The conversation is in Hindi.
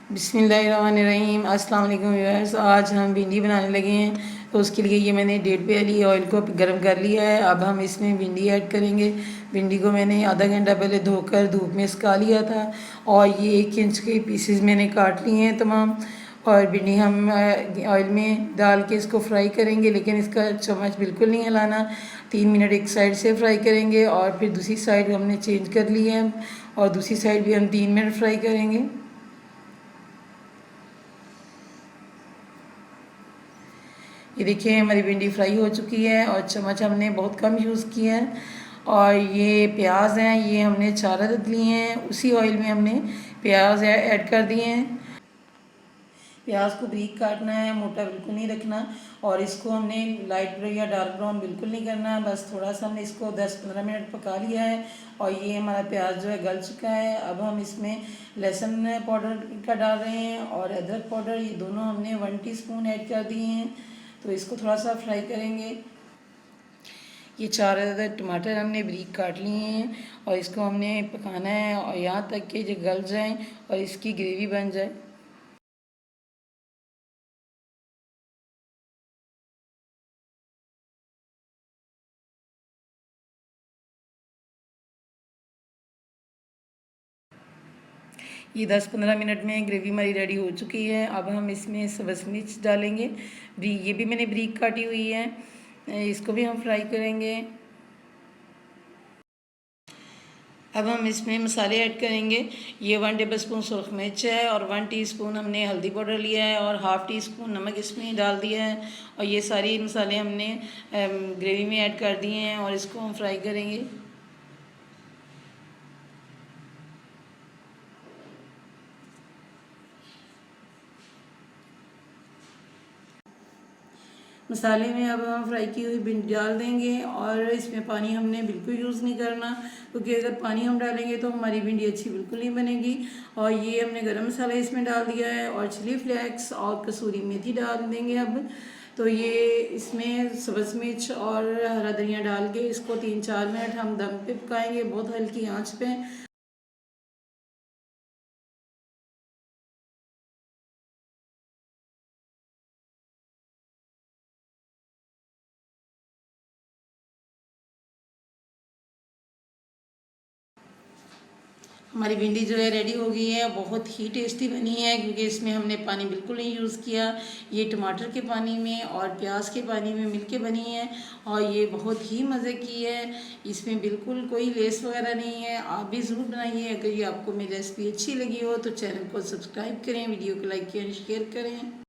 बिस्मिल्लाहिर्रहमानिर्रहीम। अस्सलाम वालेकुम व्यूअर्स। आज हम भिंडी बनाने लगे हैं, तो उसके लिए ये मैंने 1.5 प्याली ऑयल को गर्म कर लिया है। अब हम इसमें भिंडी ऐड करेंगे। भिंडी को मैंने आधा घंटा पहले धोकर धूप में सुखा लिया था और ये 1 इंच के पीसेस मैंने काट लिए हैं तमाम। और भिंडी हम ऑयल में डाल के इसको फ्राई करेंगे, लेकिन इसका चम्मच बिल्कुल नहीं हिलाना। 3 मिनट एक साइड से फ्राई करेंगे और फिर दूसरी साइड हमने चेंज कर ली है और दूसरी साइड भी हम 3 मिनट फ्राई करेंगे। ये देखिए हमारी भिंडी फ्राई हो चुकी है और चम्मच हमने बहुत कम यूज़ किया है। और ये प्याज हैं, ये हमने 4 अदद लिए हैं। उसी ऑयल में हमने प्याज ऐड कर दिए हैं। प्याज को बारीक काटना है, मोटा बिल्कुल नहीं रखना। और इसको हमने लाइट ब्राउन या डार्क ब्राउन बिल्कुल नहीं करना, बस थोड़ा सा हमने इसको 10-15 मिनट पका लिया है और ये हमारा प्याज जो है गल चुका है। अब हम इसमें लहसुन पाउडर का डाल रहे हैं और अदरक पाउडर, ये दोनों हमने 1 टीस्पून ऐड कर दिए हैं। तो इसको थोड़ा सा फ्राई करेंगे। ये 4 अदद टमाटर हमने बारीक काट लिए हैं और इसको हमने पकाना है और यहाँ तक कि जो गल जाएं और इसकी ग्रेवी बन जाए। ये 10-15 मिनट में ग्रेवी हमारी रेडी हो चुकी है। अब हम इसमें सब्ज़ मिर्च डालेंगे, ये भी मैंने बारीक काटी हुई है। इसको भी हम फ्राई करेंगे। अब हम इसमें मसाले ऐड करेंगे। ये 1 टेबल स्पून सुरख मिर्च है और 1 टीस्पून हमने हल्दी पाउडर लिया है और हाफ़ टी स्पून नमक इसमें डाल दिया है। और ये सारी मसाले हमने ग्रेवी में ऐड कर दिए हैं और इसको हम फ्राई करेंगे। मसाले में अब हम फ्राई की हुई भिंडी डाल देंगे और इसमें पानी हमने बिल्कुल यूज़ नहीं करना, क्योंकि अगर पानी हम डालेंगे तो हमारी भिंडी अच्छी बिल्कुल नहीं बनेगी। और ये हमने गरम मसाला इसमें डाल दिया है और चिली फ्लेक्स और कसूरी मेथी डाल देंगे। अब तो ये इसमें सब्ज़ मिर्च और हरा धनिया डाल के इसको 3-4 मिनट हम दम पे पकाएंगे, बहुत हल्की आँच पे। हमारी भिंडी जो है रेडी हो गई है, बहुत ही टेस्टी बनी है, क्योंकि इसमें हमने पानी बिल्कुल नहीं यूज़ किया। ये टमाटर के पानी में और प्याज के पानी में मिलके बनी है और ये बहुत ही मज़े की है। इसमें बिल्कुल कोई लेस वगैरह नहीं है। आप भी ज़रूर बनाइए। अगर ये आपको मेरी रेसिपी अच्छी लगी हो तो चैनल को सब्सक्राइब करें, वीडियो को लाइक करें, शेयर करें।